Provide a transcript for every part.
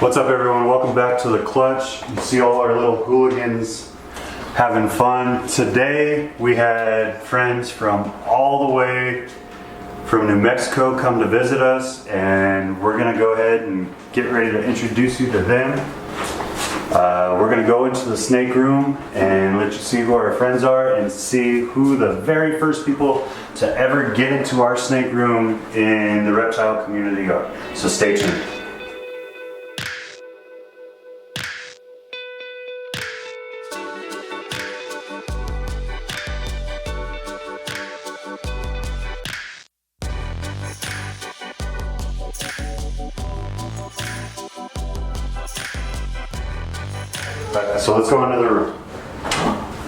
What's up, everyone? Welcome back to the Clutch. You see all our little hooligans having fun. Today we had friends from all the way from New Mexico come to visit us, and we're gonna go ahead and get ready to introduce you to them. We're gonna go into the snake room and let you see who our friends are and see who the very first people to ever get into our snake room in the reptile community are. So stay tuned. So let's go into the room.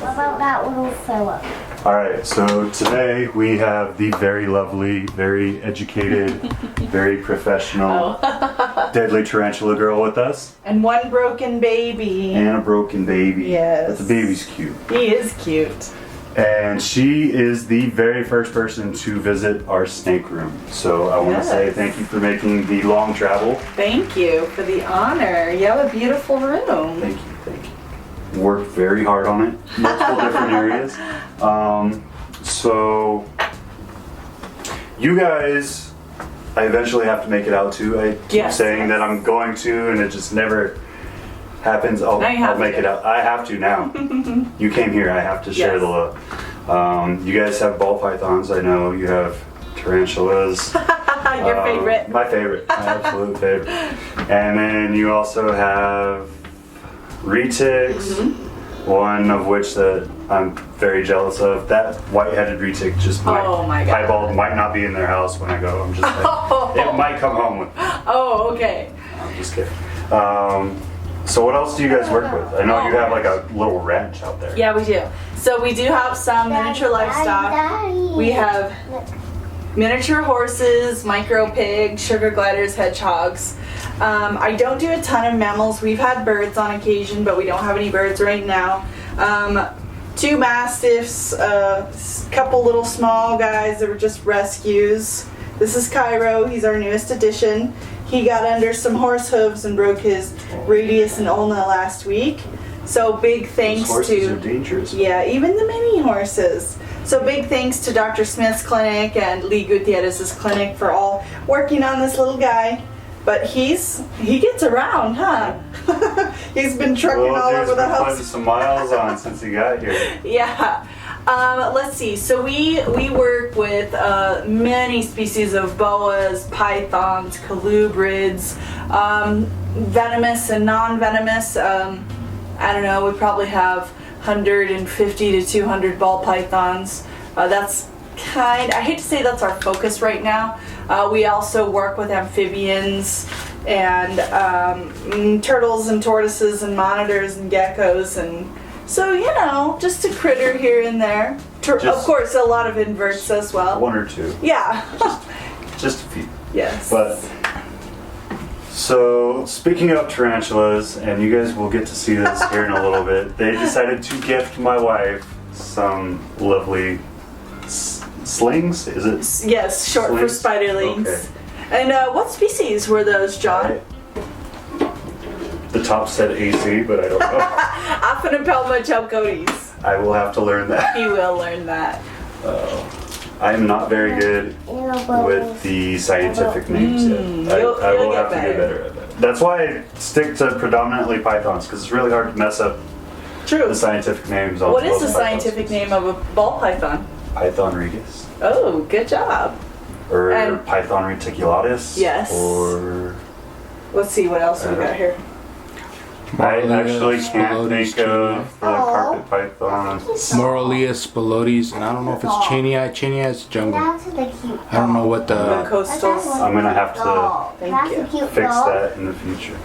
What about that little fella? Alright, so today we have the very lovely, very educated, very professional Deadly Tarantula Girl with us. And one broken baby. And a broken baby. Yes. But the baby's cute. He is cute. And she is the very first person to visit our snake room. So I want to say thank you for making the long travel. Thank you for the honor. You have a beautiful room. Thank you, thank you. Worked very hard on it, multiple different areas. So you guys, I eventually have to make it out to. I keep saying that I'm going to, and it just never happens. I'll make it out. I have to now. You came here, I have to share the love. You guys have ball pythons, I know. You have tarantulas. Your favorite. My favorite, my absolute favorite. And then you also have retics, one of which that I'm very jealous of. That white-headed retic just might, piebald might not be in their house when I go. I'm just like, it might come home with me. Oh, okay. I'm just kidding. So what else do you guys work with? I know you have like a little ranch out there. Yeah, we do. So we do have some miniature livestock. We have miniature horses, micro pigs, sugar gliders, hedgehogs. I don't do a ton of mammals. We've had birds on occasion, but we don't have any birds right now. 2 mastiffs, a couple little small guys that were just rescues. This is Cairo. He's our newest addition. He got under some horse hooves and broke his radius and ulna last week. So big thanks Those horses are dangerous. Yeah, even the mini horses. So big thanks to Dr. Smith's clinic and Lee Gutierrez's clinic for all working on this little guy. But he gets around, huh? He's been trucking all over the house. Putting some miles on since he got here. Yeah. Let's see. So we work with many species of boas, pythons, colubrids, venomous and non-venomous. I don't know. We probably have 150 to 200 ball pythons. That's I hate to say that's our focus right now. We also work with amphibians and turtles and tortoises and monitors and geckos, and so, you know, just a critter here and there. Of course, a lot of inverts as well. 1 or 2. Yeah. just a few. Yes. But so speaking of tarantulas, and you guys will get to see this here in a little bit, they decided to gift my wife some lovely slings. Is it? Yes, short slings? For spiderlings. Okay. And what species were those, John? The top said AC, but I don't know. Aphanopelma. I will have to learn that. He will learn that. I am not very good with the scientific names yet. I will have to get better at that. That's why I stick to predominantly pythons, because it's really hard to mess up the scientific names. What is the scientific name of a ball python? Python regus. Oh, good job. Or Python reticulatus. Yes. Or let's see what else we got here. I actually can't think of the carpet python. Morelias spilotes, and I don't know if it's Chainii. Chainii is jungle. I don't know what the coastals. I'm gonna have to fix that in the future.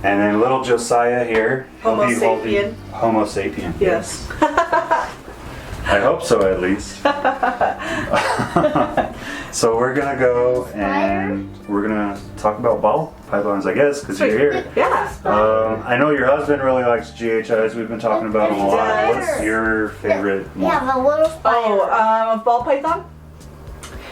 And then little Josiah here. Homo sapien. Homo sapien. Yes. I hope so, at least. So we're gonna go and we're gonna talk about ball pythons, I guess, because you're here. Yeah. I know your husband really likes GHIs. We've been talking about them a lot. What's your favorite one? Yeah, the little spider. Ball python?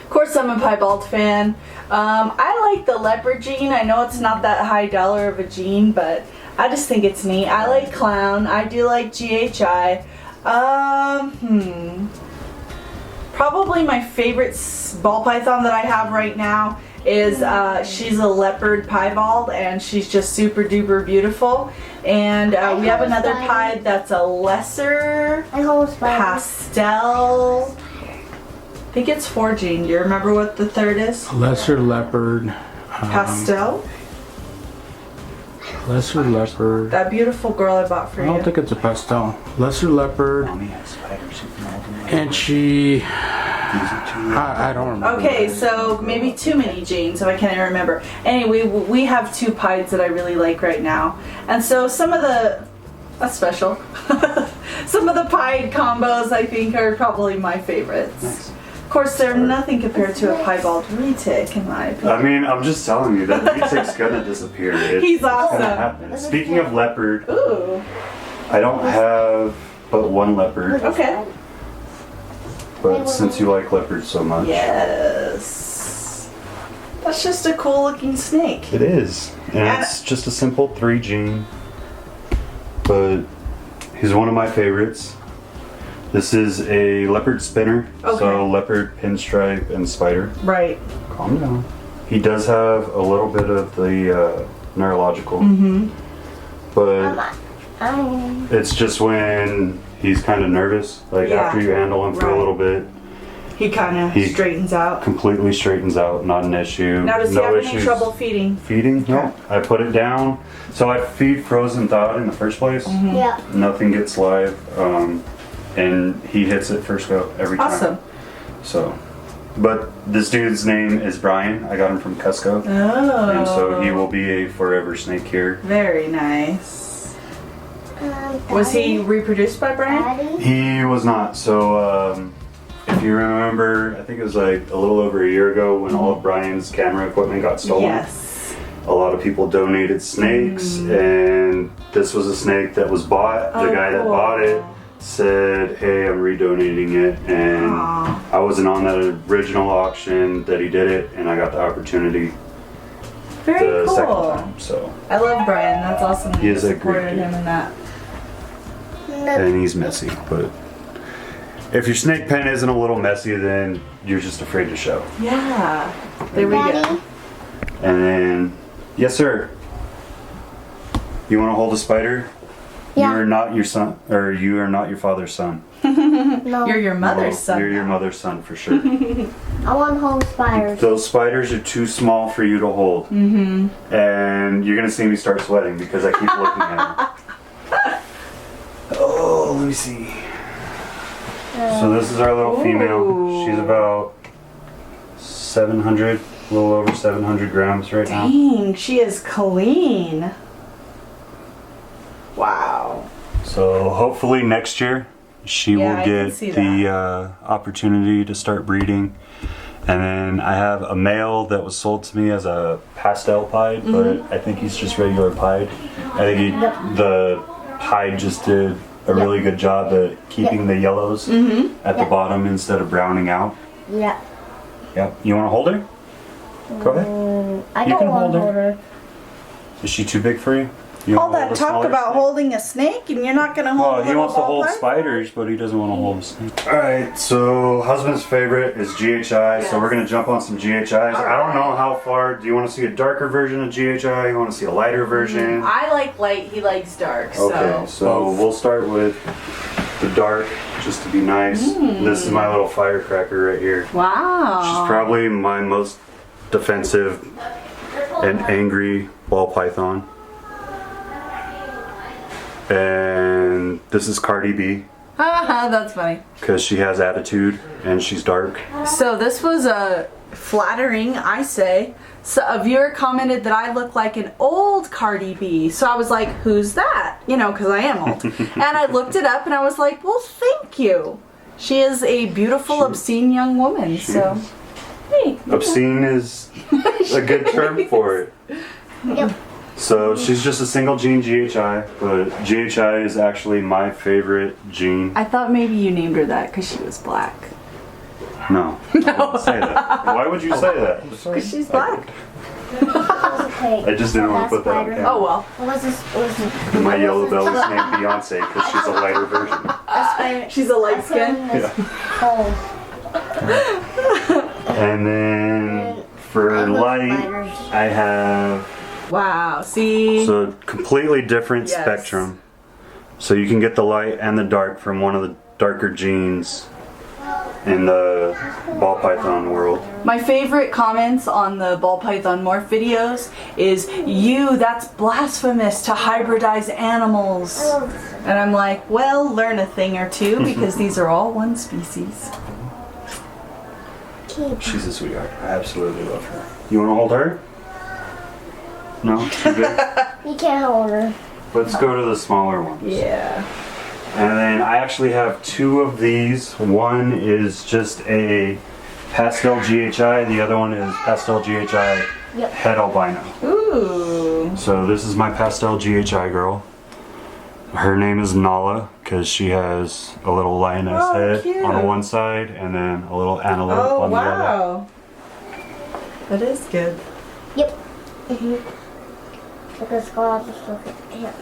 Of course, I'm a piebald fan. I like the leopard jean. I know it's not that high dollar of a jean, but I just think it's neat. I like clown. I do like GHI. Probably my favorite ball python that I have right now is she's a leopard piebald, and she's just super duper beautiful. And we have another pied that's a lesser pastel. I think it's 4 gene. Do you remember what the third is? Lesser leopard. Pastel? Lesser leopard. That beautiful girl I bought for I you. don't think it's a pastel. Lesser leopard. And she... I don't remember. Okay, so maybe too many jeans, so I can't even remember. Anyway, we have 2 pieds that I really like right now. And so some of the... That's special. Some of the pied combos I think are probably my favorites. Nice. Of course, they're nothing compared to a piebald retic, in my opinion. I mean, I'm just telling you that retic's gonna disappear. He's awesome. Gonna happen. Speaking of leopard, Ooh. I don't have but 1 leopard. Okay. But since you like leopards so much, Yes. That's just a cool looking snake. it is, and it's just a simple 3 gene. But he's one of my favorites. This is a leopard spinner, Okay. so leopard, pinstripe, and spider. Right. Calm down. He does have a little bit of the neurological, but it's just when he's kind of nervous. Like Yeah. after you handle him for Right. a little bit, He kind of He- straightens out. completely straightens out. Not an issue. Now, does he no have any issues. trouble feeding? Feeding? No. I put it down. So I feed frozen thawed in the first place. Yeah. Nothing gets live, and he hits it first go every time. Awesome. So, but this dude's name is Brian. I got him from Cusco, Oh. and so he will be a forever snake here. Very nice. Was he reproduced by Brian? Daddy? He was not. So, if you remember, I think it was like a little over a year ago when all of Brian's camera equipment got stolen. Yes. A lot of people donated snakes, and this was a snake that was bought. The Oh, guy that cool. bought it said, "Hey, I'm redonating it," and Aw. I wasn't on that original auction that he did it, and I got the opportunity Very the second cool. time. So, I love Brian. That's awesome. that He you is a great supported dude. him in that. and he's messy, but if your snake pen isn't a little messy, then you're just afraid to show. Yeah. There we go. Daddy? And then, yes, sir. You want to hold a spider? Yeah. You are not your son, or you are not your father's son. No. You're your mother's No, son. You're your now. mother's son for sure. I want whole spiders. Those spiders are too small for you to hold. Mm-hmm. And you're gonna see me start sweating because I keep looking at them. Oh, let me see. So this is our little female. Ooh. She's about 700, a little over 700 grams right now. Dang, she is clean. Wow. So hopefully next year she Yeah, will I can get see the opportunity to start breeding. And then I have a male that was sold to me as a pastel pied, but I think he's just regular pied. I think the pied just did a really good job at keeping the yellows at the bottom instead of browning out. Yeah. Yep. You want to hold her? Go ahead. I You don't can want hold to her. hold her. Is she too big for you? You All wanna that hold a talk smaller about snake? holding a snake, and you're not gonna hold. Oh, a he little wants to ball hold python? spiders, but he doesn't want to hold a snake. Alright, so husband's favorite is GHI, so we're going to jump on some GHIs. I don't know how far. Do you want to see a darker version of GHI? You want to see a lighter version? I like light. He likes dark. Okay, So. so we'll start with the dark, just to be nice. This is my little firecracker right here. Wow. She's probably my most defensive and angry ball python. And this is Cardi B Haha, that's funny. because she has attitude and she's dark. So this was flattering, I say. So a viewer commented that I look like an old Cardi B. So I was like, who's that? You know, because I am old. And I looked it up and I was like, well, thank you. She is a beautiful, obscene young woman. So, hey. Obscene is a good term for it. Yep. So she's just a single gene GHI, but GHI is actually my favorite gene. I thought maybe you named her that because she was black. No. I wouldn't say that. Why would you say that? Because she's black. Okay. I just didn't want to put that on Spider. camera. Oh well. What was this? What was this? My yellow belly's named Beyonce because she's a lighter version. A spider. She's a light skin. Yeah. Oh. And then for light, I have Wow. See. so completely different Yes. spectrum. So you can get the light and the dark from one of the darker genes in the ball python world. My favorite comments on the ball python morph videos is, that's blasphemous to hybridize animals. And I'm like, well, learn a thing or two because these are all one species. She's a sweetheart. I absolutely love her. You want to hold her? No? Too good? You can't hold her. Let's go to the smaller ones. Yeah. And then I actually have two of these. One is just a pastel GHI. The other one is pastel GHI Yep. head albino. Ooh. So this is my pastel GHI girl. Her name is Nala because she has a little lioness Oh, head cute. on one side and then a little antelope Oh, on the other. wow. That is good. Yep. Because God just look at him.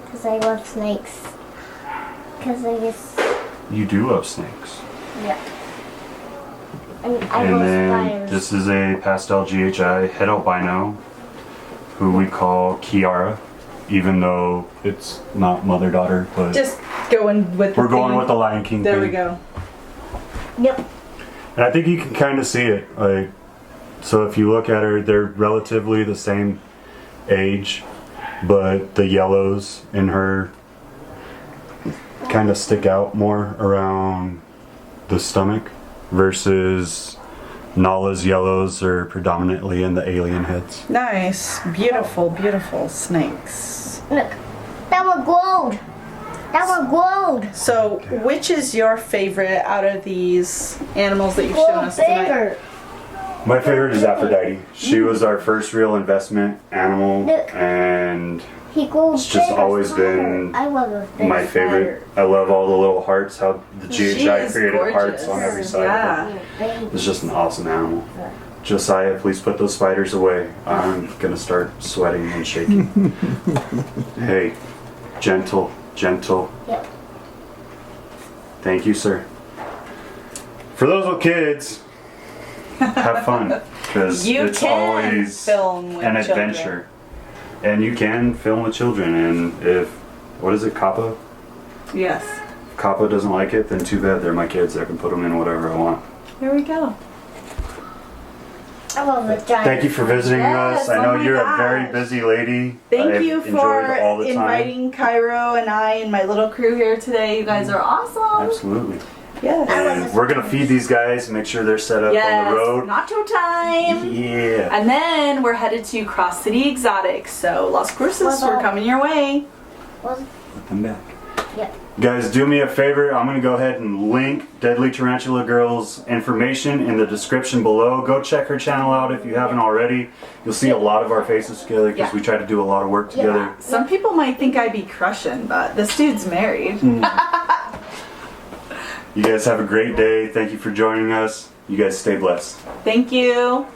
Because I love snakes. Because I just, You do love snakes. yeah. And I And love then spiders. this is a pastel GHI head albino who we call Kiara, even though it's not mother-daughter, but Just going with the we're going theme. with the Lion King There thing. we go. Yep. And I think you can kind of see it. Like, so if you look at her, they're relatively the same age, but the yellows in her kind of stick out more around the stomach versus Nala's yellows are predominantly in the alien heads. Nice. Beautiful, beautiful snakes. Look. That one glowed. That one glowed. So, which is your favorite out of these animals that you've shown Glowed us tonight? bigger. My favorite is Aphrodite. She was our first real investment animal, Look. and He glowed it's just bigger always spider. been I love a big my favorite. I love all the little hearts, how the She GHI is created gorgeous. hearts on every side. Yeah. spider. It's just an awesome animal. Josiah, please put those spiders away. I'm gonna start sweating and shaking. Hey, gentle, gentle. Yep. Thank you, sir. For those with kids, have fun because You it's can always film with an children. adventure. And you can film with children. And if, what is it, Kappa? Yes. If Kappa doesn't like it, then too bad. They're my kids. I can put them in whatever I want. Here we go. I love a giant. Thank you for visiting Yes, us. I know oh my you're gosh. a very busy lady. Thank I've you enjoyed for all the time. inviting Cairo and I and my little crew here today. You guys are awesome. Absolutely. Yes. And we're gonna feed these guys, make sure they're set up Yes. on the road. Nacho time. Yeah. And then we're headed to Cross City Exotics. So Las Cruces, What's we're up? coming your way. Was, Put them back. yep. Guys, do me a favor. I'm going to go ahead and link Deadly Tarantula Girl's information in the description below. Go check her channel out if you haven't already. You'll see a lot of our faces together because Yeah. we try to do a lot of work together. Yeah. Some people might think I'd be crushing, but this dude's married. You guys have a great day. Thank you for joining us. You guys stay blessed. Thank you.